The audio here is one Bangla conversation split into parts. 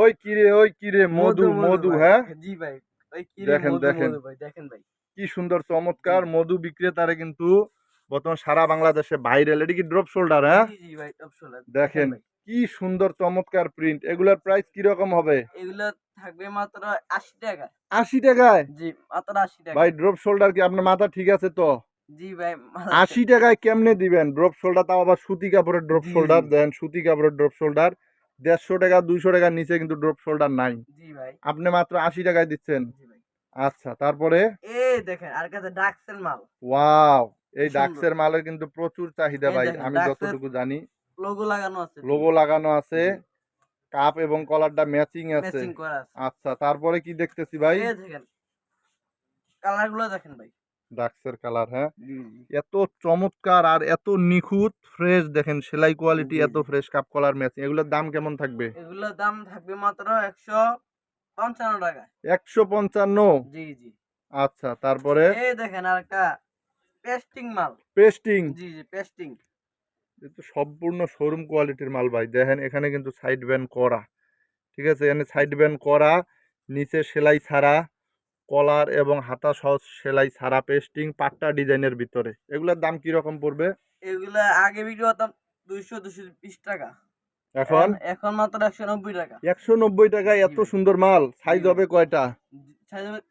ওই কিরে মধু মধু ভাই। হ্যাঁ জি ভাই। ওই কি রে দেখেন মধু দেখেন মধু ভাই দেখেন ভাই। কি সুন্দর জি, চমৎকার মধু বিক্রেতারা কিন্তু বর্তমান সারা বাংলাদেশে ভাইরাল। এটা কি ড্রপ শোল্ডার হ্যাঁ জি ভাই টপ শোল্ডার দেখেন দেখেন ভাই। কি সুন্দর চমৎকার প্রিন্ট। এগুলার প্রাইস কি রকম হবে? এগুলো থাকবে মাত্র ৮০ টাকা। ৮০ টাকায়? জি, মাত্র ৮০ ভাই টাকায়। ড্রপ শোল্ডার কি আপনার মাথা ঠিক আছে তো? জি ভাই ৮০ টাকায় কেমনে দিবেন ড্রপ শোল্ডার, তাও আবার সুতি কাপড়ের ড্রপ জি, শোল্ডার দেন, সুতি কাপড়ের ড্রপ শোল্ডার ১৫০ টাকা ২০০ টাকার নিচে কিন্তু ড্রপ শোল্ডার নাই। জি ভাই। আপনি মাত্র ৮০ টাকায় দিচ্ছেন। জি ভাই। আচ্ছা তারপরে এই দেখেন আর কাছে ডাক্সের মাল। ওয়াও, কি এই সুন্দর। ডাক্সের মালের কিন্তু প্রচুর চাহিদা এই ভাই, দেখেন আমি ডাক্সের যতটুকু জানি। লোগো লাগানো আছে লোগো দেখেন। লাগানো আছে, জি, কাপ এবং কলারটা ম্যাচিং আছে। ম্যাচিং করা আছে। আচ্ছা তারপরে কি দেখতেছি ভাই? এই দেখেন কালার গুলো দেখেন ভাই। ডাক্সের কালার হ্যাঁ, জি, এত চমৎকার আর এত নিখুঁত ফ্রেশ, দেখেন সেলাই জি, কোয়ালিটি জি, এত জি। Fresh, cup collar matching. এগুলোর দাম কেমন থাকবে? এগুলোর দাম থাকবে মাত্র ১৫৫ টাকা। ১৫৫। জি, জি। আচ্ছা তারপরে এই দেখেন আরেকটা পেস্টিং মাল। পেস্টিং, জি, জি পেস্টিং। তো সম্পূর্ণ শোরুম কোয়ালিটির মাল ভাই। দেখেন এখানে কিন্তু সাইড ব্যান্ড করা, ঠিক আছে, এখানে সাইড ব্যান্ড করা, নিচে সেলাই ছাড়া, কলার এবং হাতা সহ সেলাই ছাড়া পেস্টিং পাট্টা ডিজাইনের ভিতরে। এগুলোর দাম কি রকম পড়বে? এগুলা আগে বিক্রি করতাম ২০০-২২০ টাকা। এখন এখন মাত্র ১৯০ টাকা। ১৯০ টাকায় জি এত ভাই, সুন্দর মাল। জি সাইজ ভাই। হবে কয়টা? সাইজ হবে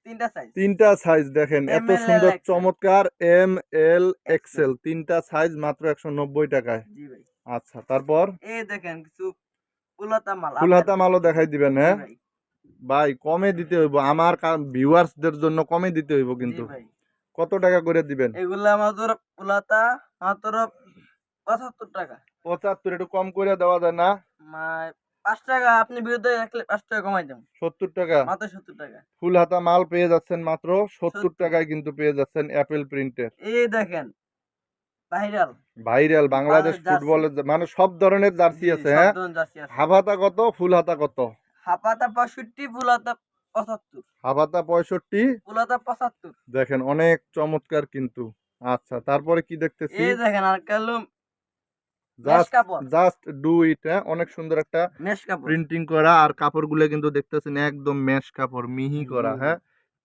৩ টা সাইজ। তিনটা সাইজ। দেখেন এম এত এল, এল, সুন্দর এক্সেল। চমৎকার এম এল এক্সেল। এক্সেল তিনটা সাইজ মাত্র ১৯০ টাকায়। জি ভাই। আচ্ছা তারপর এই দেখেন কিছু ফুলহাতা মাল ফুল আমের। হাতা মালও দেখাই দিবেন জি হ্যাঁ ভাই, ভাই? কমে দিতে হইব, আমার ভিউয়ার্সদের জন্য কমে দিতে হইব জি কিন্তু। ভাই। কত টাকা করে দিবেন? এগুলা মাত্র ফুলহাতা মাত্র ৭৫ টাকা। ৭৫, একটু কম করে দেওয়া যায় না? মা ৫ টাকা আপনি বিরুদ্ধে রাখলে ৫ টাকা কমাই দেব। ৭০ টাকা? মাত্র ৭০ টাকা। ফুল হাতা মাল পেয়ে যাচ্ছেন মাত্র ৭০ ৭০। টাকায়, কিন্তু পেয়ে যাচ্ছেন অ্যাপেল প্রিন্টের। এই দেখেন viral viral Bangladesh Bangladesh jersey. ফুটবলের মানে সব ধরনের জার্সি জি, জি আছে সব হ্যাঁ। ধরনের জার্সি আছে। হাফ হাতা কত, ফুল হাতা কত? হাফ হাতা ৬৫, ফুল হাতা ৭৫। হাফ হাতা ৬৫, ফুল হাতা ৭৫। দেখেন অনেক চমৎকার কিন্তু। আচ্ছা তারপরে কি দেখতেছি? এই দেখেন আরেকটা হলো মেশ জাস্ট কাপড়। জাস্ট ডু ইট হ্যাঁ, অনেক সুন্দর একটা মেশ কাপড়। প্রিন্টিং করা, আর কাপড়গুলো কিন্তু দেখতেছেন একদম ম্যাশ কাপড়, মিহি জি, করা জি। হ্যাঁ।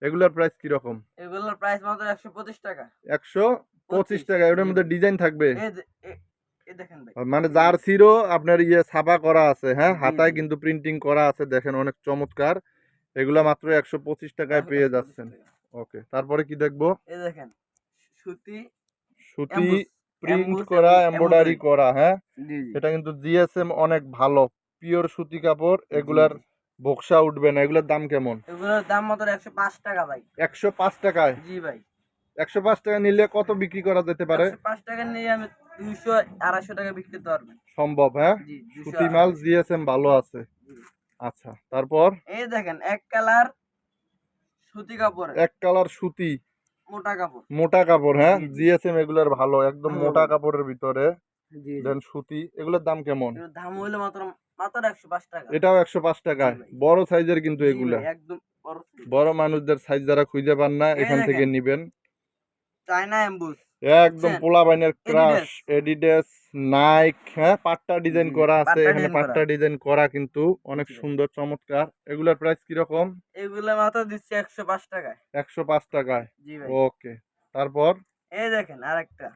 এগুলোর প্রাইস কি রকম? এগুলোর প্রাইস মাত্র ১২৫ টাকা। ১২৫ ২৫। টাকা। এটার জি মধ্যে ভাই। ডিজাইন থাকবে? এই যে এই দেখেন ভাই। মানে জার্সিরও আপনার ইয়ে ছাপা করা আছে হ্যাঁ, জি, হাতায় জি। কিন্তু প্রিন্টিং করা আছে, দেখেন অনেক চমৎকার। এগুলা মাত্র ১২৫ টাকায় পেয়ে ১২৫ যাচ্ছেন। টাকা। ওকে তারপরে কি দেখবো? এই দেখেন সুতি সুতি এমবুস, প্রিন্ট এমবুস করা, এবং এমব্রয়ডারি এমব্রয়ডারি। করা হ্যাঁ। জি, জি। এটা কিন্তু জিএসএম অনেক ভালো, পিওর সুতি কাপড়। জি, এগুলার জি। বক্সা উঠবে না। এগুলোর দাম কেমন? এগুলোর দাম মাত্র ১০৫ টাকা ভাই। ১০৫ টাকায়? জি ভাই। ১০৫ টাকা নিলে কত বিক্রি করা যেতে পারে? ১০৫ টাকা নিয়ে আমি ২০০ ২৫০ টাকা বিক্রি করতে পারবেন। সম্ভব হ্যাঁ, জি, ২০০ সুতি মাল ২৫০। জিএসএম ভালো আছে। জি। আচ্ছা তারপর এই দেখেন এক কালার সুতি কাপড়ের এক কালার সুতি মোটা কাপড়। মোটা কাপড় হ্যাঁ, জি, জি। জিএসএম এগুলার ভালো, একদম ভালো মোটা ভাই। কাপড়ের ভিতরে জি, জি। দেন সুতি। এগুলোর দাম কেমন? এগুলোর দাম হইলো মাত্র মাত্র ১০৫ টাকা। এটাও ১০৫ জি টাকায়? ভাই। বড় সাইজের কিন্তু জি এগুলা। ভাই একদম বড় সাইজ। বড় মানুষদের সাইজ যারা খুঁজে পান না, এই এখান থেকে দেখেন নিবেন। চায়না এমবুস একদম বুঝছেন? পোলাপাইনের ক্রাশ, এডিডাস। এডিডাস, নাইক হ্যাঁ, পাট্টা ডিজাইন জি, করা আছে পাট্টা এখানে, ডিজাইন করা। পাট্টা ডিজাইন করা কিন্তু অনেক জি ভাই। সুন্দর চমৎকার। এগুলার প্রাইস কিরকম? এগুলো মাত্র দিচ্ছি ১০৫ টাকায়। ১০৫ টাকায়? জি ভাই। ওকে তারপর এই দেখেন আরেকটা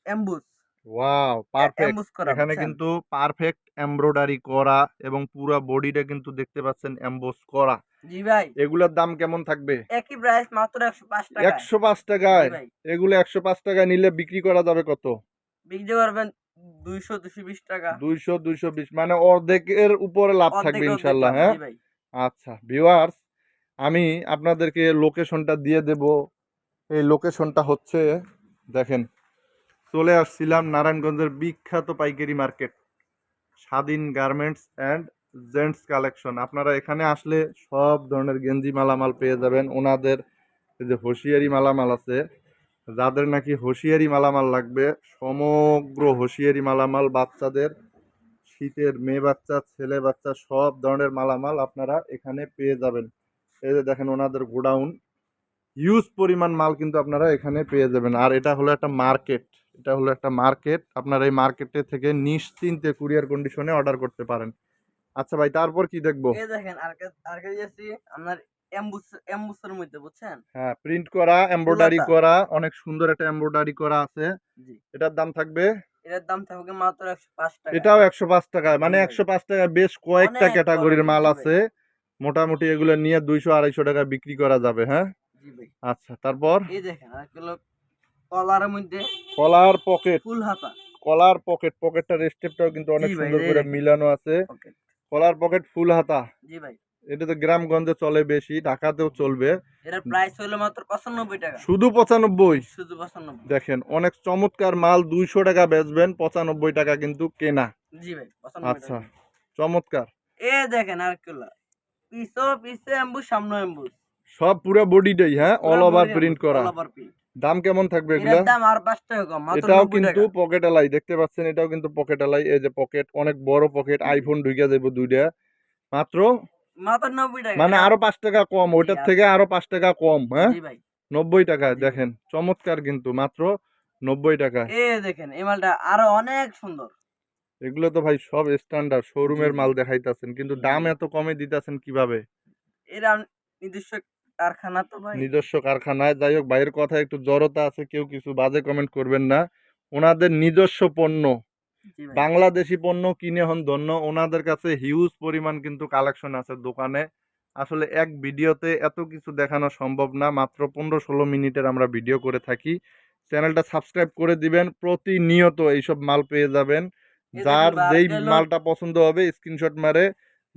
এমবুস। Wow perfect. এমবুস করা এখানে বুঝছেন? কিন্তু পারফেক্ট এমব্রয়ডারি করা এবং পুরো বডিটা কিন্তু দেখতে পাচ্ছেন এমবোস করা। জি ভাই। এগুলোর দাম কেমন থাকবে? একই প্রাইস মাত্র ১০৫ টাকায়। ১০৫ জি টাকায়? ভাই। এগুলো ১০৫ টাকায় নিলে বিক্রি করা যাবে কত? বিক্রি করবেন ২০০ ২২০ টাকা। ২০০ ২২০, মানে অর্ধেকের উপরে লাভ থাকবে অর্ধেকে অর্ধেক ইনশাল্লাহ লাভ। হ্যাঁ। জি ভাই। আচ্ছা ভিউয়ার্স, আমি আপনাদেরকে লোকেশনটা দিয়ে দেব। এই লোকেশনটা হচ্ছে, দেখেন, চলে আসছিলাম নারায়ণগঞ্জের বিখ্যাত পাইকারি মার্কেট স্বাধীন গার্মেন্টস অ্যান্ড জেন্টস কালেকশন। আপনারা এখানে আসলে সব ধরনের গেঞ্জি মালামাল পেয়ে যাবেন। ওনাদের এই যে হোশিয়ারি মালামাল আছে, যাদের নাকি হোশিয়ারি মালামাল লাগবে, সমগ্র হোশিয়ারি মালামাল, বাচ্চাদের, শীতের মেয়ে বাচ্চা, ছেলে বাচ্চা, সব ধরনের মালামাল আপনারা এখানে পেয়ে যাবেন। এই যে দেখেন ওনাদের গোডাউন, হিউজ পরিমাণ মাল কিন্তু আপনারা এখানে পেয়ে যাবেন। আর এটা হলো একটা মার্কেট, আপনারা এই মার্কেটে থেকে নিশ্চিন্তে কুরিয়ার কন্ডিশনে অর্ডার করতে পারেন। আচ্ছা ভাই, তারপর কি দেখবো? এই দেখেন আরকে দিয়েছি আপনার এমবুসের মধ্যে বুঝছেন? হ্যাঁ, প্রিন্ট করা, এমব্রয়ডারি ফুলাতা। করা, অনেক সুন্দর একটা এমব্রয়ডারি করা আছে। জি। এটার দাম থাকবে, এটার দাম থাকবে মাত্র ১০৫ টাকা। এটাও ১০৫ টাকায়। জি মানে ভাই। ১০৫ টাকায় বেশ কয়েকটা অনেক ক্যাটাগরির কোয়ালিটি। মাল জি ভাই। আছে। মোটামুটি এগুলো নিয়ে ২০০-২৫০ টাকা বিক্রি করা যাবে, হ্যাঁ? জি ভাই। আচ্ছা, তারপর? এই দেখেন আরেকটা হলো কলারের মধ্যে কলার পকেট, ফুল হাতা। কলার পকেট, পকেটটার স্টেপটাও কিন্তু জি অনেক ভাই, সুন্দর এই করে দেখেন মিলানো আছে। পকেট। কলার পকেট ফুল হাতা। জি ভাই। এটা তো গ্রামগঞ্জে চলে বেশি, ঢাকাতেও জি। চলবে। এটার প্রাইস হলো মাত্র ৯৫ টাকা। শুধু ৯৫? শুধু ৯৫। দেখেন, অনেক চমৎকার মাল, ২০০ টাকা বেচবেন, ৯৫ টাকা কিন্তু কেনা। জি ভাই, ৯৫ আচ্ছা, টাকা। চমৎকার। এ দেখেন আরেকটা হলো পিছে এমবুস সামনে এমবুস। সব পুরো বডিটাই, হ্যাঁ, পুরা অল ওভার বডি প্রিন্ট এমবুস, করা। All over print. দাম কেমন থাকবে এগুলা? এটার দাম আর ৫ টাকা কম, মাত্র এটাও ৯০ কিন্তু টাকা। পকেট এলাই, দেখতে পাচ্ছেন, এটাও কিন্তু পকেট এলাই। এই যে পকেট, অনেক বড় পকেট, জি। আইফোন ঢুকে যাবে দুইটা। মাত্র, মাত্র ৯০ টাকা। মানে এটা আরো ৫ টাকা কম, জি ওইটার আর থেকে আরো ৫ টাকা কম, হ্যাঁ? জি ভাই, ৯০ টাকায় জি ভাই। দেখেন, চমৎকার কিন্তু, মাত্র ৯০ টাকায়। দেখেন এই মালটা আরো অনেক সুন্দর। এগুলো তো ভাই সব স্ট্যান্ডার্ড জি, শোরুমের জি, মাল দেখাইতাছেন, কিন্তু দাম জি। এত কমে দিতাছেন কিভাবে? এরা নিজস্ব কারখানা তো ভাই। নিজস্ব কারখানায়। যাই হোক, ভাইয়ের কথায় একটু জড়তা আছে, কেউ কিছু বাজে কমেন্ট করবেন না। ওনাদের নিজস্ব পণ্য, জি ভাই, বাংলাদেশি পণ্য কিনে হন ধন্য। ওনাদের কাছে হিউজ পরিমাণ কিন্তু কালেকশন আছে দোকানে। আসলে এক ভিডিওতে এত কিছু দেখানো সম্ভব না, মাত্র ১৫-১৬ মিনিটের আমরা ভিডিও করে থাকি। চ্যানেলটা সাবস্ক্রাইব করে দিবেন, প্রতিনিয়ত এইসব মাল পেয়ে যাবেন। এই দেখেন যার ভাই যেই আরেকটা হলো মালটা পছন্দ হবে স্ক্রিনশট মারে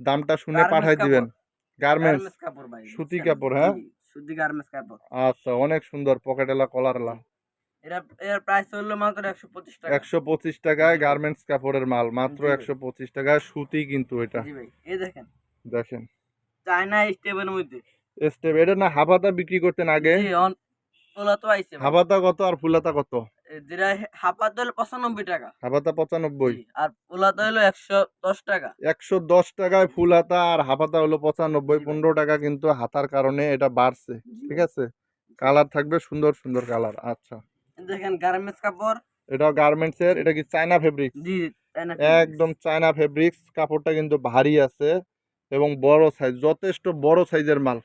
দামটা শুনে গার্মেন্টস পাঠাই দিবেন। কাপড়। গার্মেন্টস, গার্মেন্টস কাপড় ভাই সুতি বুঝছেন? কাপড়, জি, হ্যাঁ? সুতি গার্মেন্টস কাপড়। আচ্ছা, অনেক সুন্দর, পকেটেলা জি। কলারলা। এর প্রাইস হলো মাত্র ১২৫ টাকা। ১২৫ টাকায় জি ভাই, গার্মেন্টস কাপড়ের মাল, মাত্র জি ভাই, ১২৫ টাকায়, সুতি কিন্তু এটা। জি ভাই। এই দেখেন দেখেন, চায়না স্টেপের মধ্যে। স্টেপ, এটা না হাফাতা বিক্রি করতেন আগে? জি ওলা তো আইছে ভাই। হাফাতা কত আর ফুলাতা কত? যেটা হাফাতে হলো ৯৫ টাকা। হাফাতা ৯৫, জি। আর ওলাতে হলো ১১০ টাকা। ১১০ টাকায় ফুল হাতা, আর হাফাতা হলো ৯৫, জি ভাই। ১৫ টাকা কিন্তু হাতার কারণে এটা বাড়ছে। জি ঠিক ভাই। আছে? জি। কালার থাকবে সুন্দর সুন্দর কালার। আচ্ছা, দেখেন গার্মেন্টস কাপড়। এটাও গার্মেন্টসের। জি, এটা কি চায়না ফেব্রিক্স? জি, চায়না ফেব্রিক্স। একদম চায়না ফেব্রিক্স। কাপড়টা কিন্তু ভারী আছে এবং বড় সাইজ, যথেষ্ট বড় সাইজের মাল।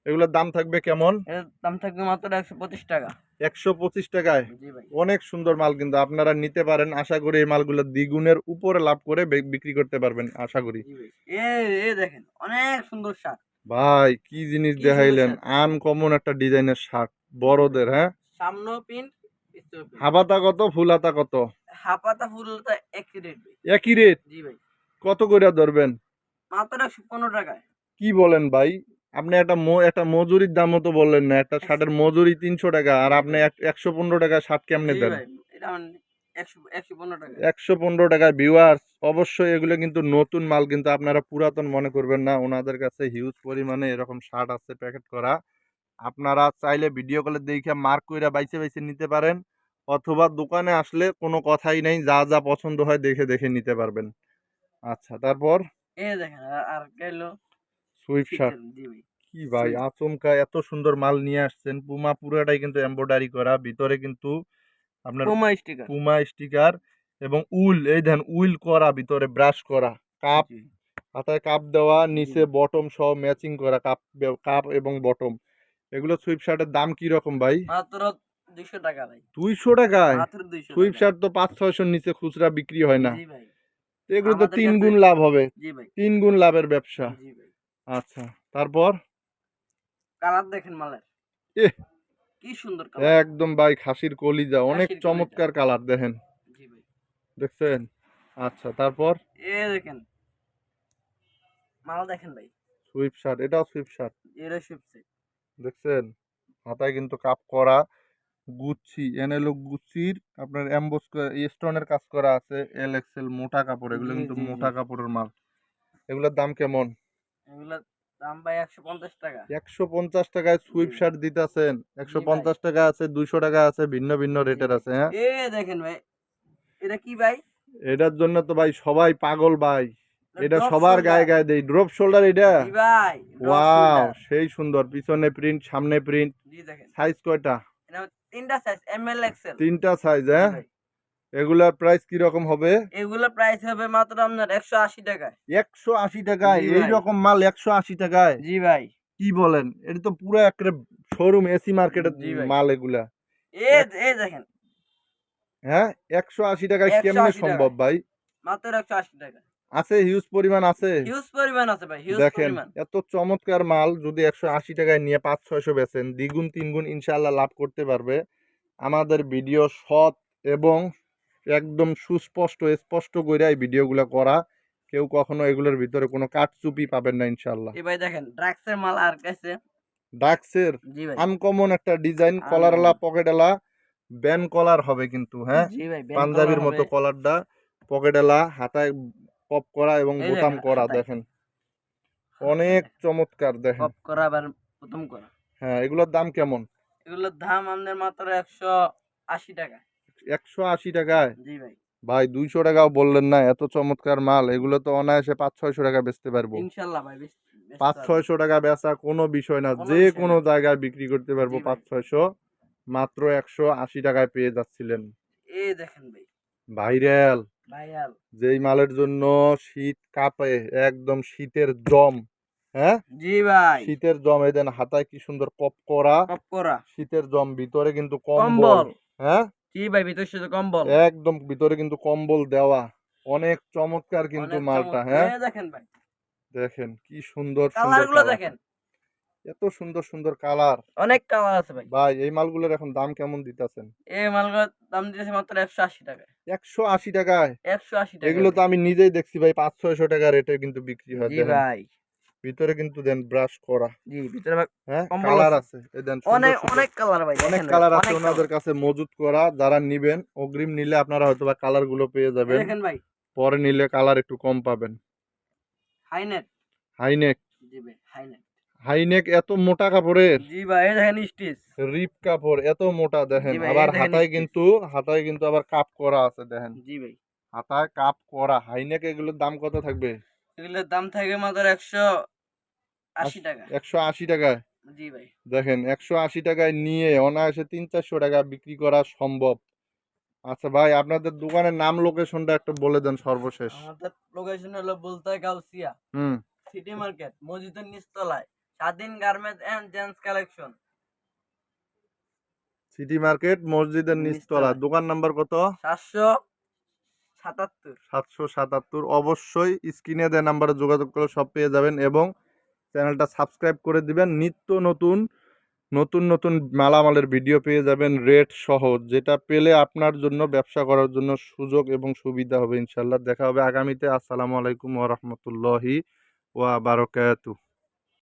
এগুলোর দাম থাকবে কেমন? এর দাম থাকবে মাত্র ১২৫ টাকা। ১২৫ টাকায়। জি ভাই, অনেক সুন্দর মাল কিন্তু, আপনারা নিতে পারেন। আশা করি এই মালগুলো দ্বিগুণের উপরে লাভ করে বিক্রি করতে পারবেন, আশা করি। জি ভাই। দেখেন অনেক সুন্দর শার্ট। ভাই, কি জিনিস কি সুন্দর দেখাইলেন! শার্ট। আনকমন একটা ডিজাইনের শার্ট, জি ভাই। বড়দের, হ্যাঁ? সামনেও প্রিন্ট, পিছেও প্রিন্ট। হাবাতা কত, ফুল হাতা কত? হাফাতা ফুলটা একই রেট ভাই। একই রেট? জি ভাই। কত করে ধরবেন? মাত্র ১১৫ টাকায়। কি বলেন ভাই? আপনি একটা মজুরির দামও তো বললেন না। একটা শার্টের মজুরি ৩০০ টাকা, আর জি আপনি ভাই। ১১৫ টাকায় শার্ট কেমনে জি দেন? ভাই। এটা ১১৫ টাকা। ১১৫ টাকায় ভিউয়ার্স, অবশ্যই এগুলো কিন্তু নতুন মাল, কিন্তু আপনারা পুরাতন মনে করবেন না। ওনাদের কাছে হিউজ পরিমাণে এরকম শার্ট আছে প্যাকেট করা। আপনারা চাইলে ভিডিও কলে দেইখা মার্ক কইরা বাইছে বাইছে নিতে পারেন, অথবা দোকানে আসলে কোনো কথাই নাই, যা যা পছন্দ হয় দেখে দেখে নিতে পারবেন। আচ্ছা, তারপর? দেখেন আরেকটা হলো সুইফট শার্ট। শীতের। জি ভাই। কি ভাই, সুইট। আচমকা এত সুন্দর মাল নিয়ে আসছেন! পুমা পুরাটাই কিন্তু এমব্রয়ডারি করা, ভিতরে কিন্তু আপনার পুমা স্টিকার। পুমা স্টিকার এবং উল, এই দেন উইল করা, ভিতরে ব্রাশ করা, কাপ, জি, হাতায় কাপ দেওয়া, জি নিচে ভাই। বটম সহ ম্যাচিং করা, কাপ কাপ এবং বটম। এগুলো সুইফট শার্টের দাম কি রকম ভাই? মাত্র ২০০ টাকা ভাই। ২০০ টাকায়? মাত্র ২০০ সুইফট টাকা। শার্ট তো ৫-৬০০ নিচে খুচরা বিক্রি হয় না। জি ভাই। তো এগুলো তো আমাদের ৩ কাছে গুণ লাভ হবে। জি ভাই। ৩ গুণ লাভের ব্যবসা। জি ভাই। আচ্ছা, তারপর? কালার দেখেন মালের। এহ! কি সুন্দর কালার। একদম ভাই খাসির কলিজা। অনেক খাসির কলিজা। চমৎকার কালার দেখেন। জি ভাই। দেখছেন? আচ্ছা, তারপর? দেখেন মাল দেখেন ভাই। সুইফট শার্ট, এটাও সুইফট শার্ট। এরা শিপছে। দেখছেন? হাতায় কিন্তু কাপ করা, গুচ্ছি, এনএলও গুচ্ছির আপনার এমবোস স্টোনের কাজ করা আছে। এল এক্সেল মোটা কাপড়, এগুলো জি, কিন্তু জি, জি। মোটা কাপড়ের মাল। এগুলোর দাম কেমন? এগুলার দাম ভাই ১৫০ টাকা। ১৫০ টাকায় জি সুইফট ভাই। শার্ট দিতেছেন। জি ভাই। ১৫০ টাকা আছে, ২০০ টাকা আছে, ভিন্ন ভিন্ন জি রেটের ভাই। আছে, হ্যাঁ? দেখেন ভাই। এটা কি ভাই? এটার জন্য তো ভাই সবাই পাগল ভাই। এটা ড্রপ সবার গায়ে শোল্ডার। গায়ে দেই। ড্রপ শোল্ডার এটা? জি ভাই। Drop wow! শোল্ডার। সেই সুন্দর। পিছনে প্রিন্ট, সামনে প্রিন্ট। জি দেখেন। সাইজ কয়টা? এটা ৩ টা সাইজ এম এল এক্সেল। ৩ টা সাইজ, জি হ্যাঁ? ভাই। এগুলার প্রাইস কি রকম হবে? এগুলো প্রাইস হবে মাত্র আপনার 180 টাকায়। 180 টাকায় জি এই ভাই। রকম মাল 180 টাকায়? জি ভাই। কি বলেন? এটা তো পুরো একটা শোরুম এসি মার্কেটের জি ভাই। মাল এগুলা। এক এই দেখেন হ্যাঁ 180 টাকায় কেমনে 180 সম্ভব টাকায়। ভাই? মাত্র 180 টাকা। আছে হিউজ পরিমাণ আছে। হিউজ পরিমাণ আছে ভাই, হিউজ দেখেন পরিমাণ। এত চমৎকার মাল যদি 180 টাকায় নিয়ে 500-600 বেচেন দ্বিগুণ তিনগুণ ইনশাআল্লাহ লাভ করতে পারবে। আমাদের ভিডিও সৎ এবং একদম সুস্পষ্ট স্পষ্ট কইরা এই ভিডিওগুলো করা। কেউ কখনো এগুলোর ভিতরে কোনো কারচুপি পাবেন না ইনশাআল্লাহ। এই ভাই দেখেন ড্রাগসের মাল আর কাছে। ডাক্সের জি ভাই। আনকমন একটা ডিজাইন আনকমন। কলারওয়ালা পকেটওয়ালা ব্যান কলার হবে কিন্তু হ্যাঁ জি ভাই, ব্যান্ড কলার পাঞ্জাবির হবে। মতো কলারটা পকেটওয়ালা হাতায় পপ করা এবং এই বোতাম দেখেন করা হাতায়। দেখেন অনেক দেখেন, চমৎকার দেখেন। পপ করা আবার প্রথম করা। হ্যাঁ এগুলোর দাম কেমন? এগুলোর দাম আমাদের মাত্র 180 টাকা। 180 টাকায়? জি ভাই। ভাই 200 টাকাও বললেন না, এত চমৎকার মাল এগুলো তো অনায়াসে 500-600 টাকা বেচতে পারবো। ইনশাআল্লাহ ভাই বেচতে পারবো। 500-600 টাকা বেচা কোনো বিষয় না, কোনো যে বিষয় কোনো না। জায়গায় বিক্রি করতে পারবো জি ভাই। 500-600, মাত্র 180 টাকায় পেয়ে যাচ্ছিলেন। এই দেখেন ভাই, ভাইরাল ভাইরাল। যেই মালের জন্য শীত কাঁপে, একদম শীতের জম। হ্যাঁ জি ভাই। শীতের জম, এই দেন হাতায় কি সুন্দর পপ করা পপ করা। শীতের জম, ভিতরে কিন্তু কম্বল। কম্বল। হ্যাঁ জি ভাই, ভিতর সাথে কম্বল। একদম ভিতরে কিন্তু কম্বল দেওয়া, অনেক চমৎকার কিন্তু অনেক মালটা। চমৎকার। হ্যাঁ এই দেখেন ভাই। দেখেন কি সুন্দর কালার সুন্দর গুলো কালার, দেখেন। এত সুন্দর সুন্দর কালার। অনেক কালার আছে ভাই। ভাই এই মালগুলোর এখন দাম কেমন দিতেছেন? এই মালগুলোর দাম দিতেছে মাত্র 180 টাকায়। 180 টাকায়? 180 টাকায় এগুলো তো ভাই। আমি নিজেই দেখছি ভাই 500-600 টাকা রেটে কিন্তু বিক্রি হয়। জি দেখেন ভাই। ভিতরে কিন্তু দেন ব্রাশ করা। জি, ভিতরে আবার হ্যাঁ কম্বল কালার আছে। আছে, এই দেন সুন্দর অনেক সুন্দর অনেক কালার ভাই, অনেক দেখেন ভাই, কালার আছে অনেক ওনাদের কালার। কাছে মজুত করা। যারা নিবেন অগ্রিম নিলে আপনারা হয়তো বা কালার গুলো পেয়ে এই যাবেন, দেখেন ভাই, পরে নিলে কালার একটু কম পাবেন। হাইনেক। হাইনেক? জি ভাই, হাইনেক। হাইনেক এত মোটা কাপড়ের? জি ভাই, এই দেখেন স্টিচ। রিপ কাপড় এত মোটা দেখেন, জি ভাই, আবার এই দেখেন হাতায় স্টিচ। কিন্তু হাতায় কিন্তু আবার কাপ করা আছে দেখেন, জি ভাই। হাতায় কাপ করা। হাইনেক এগুলোর দাম কত থাকবে? এগুলোর দাম থাকে মাত্র 180 টাকা। 180 টাকায়? জি ভাই। দেখেন 180 টাকায় নিয়ে অনায়াসে 300-400 টাকা বিক্রি করা সম্ভব। আচ্ছা ভাই আপনাদের দোকানের নাম লোকেশনটা একটু বলে দেন সর্বশেষ। আমাদের লোকেশন হলো বুলতাই গাউসিয়া, হুম সিটি মার্কেট, মসজিদের নিচতলায়, Swadhin garments and gents collection. City market মসজিদের নিচতলা, নিচতলায়। দোকান নাম্বার কত? 777। 777। অবশ্যই স্ক্রিনে দেওয়া নাম্বারে যোগাযোগ করে সব পেয়ে যাবেন এবং চ্যানেলটা সাবস্ক্রাইব করে দিবেন। নিত্য নতুন নতুন নতুন মালামালের ভিডিও পেয়ে যাবেন রেট সহ, যেটা পেলে আপনার জন্য ব্যবসা করার জন্য সুযোগ এবং সুবিধা হবে ইনশাল্লাহ। দেখা হবে আগামীতে। আসসালামু আলাইকুম ওয়া রাহমাতুল্লাহি ওয়া বারাকাতুহু।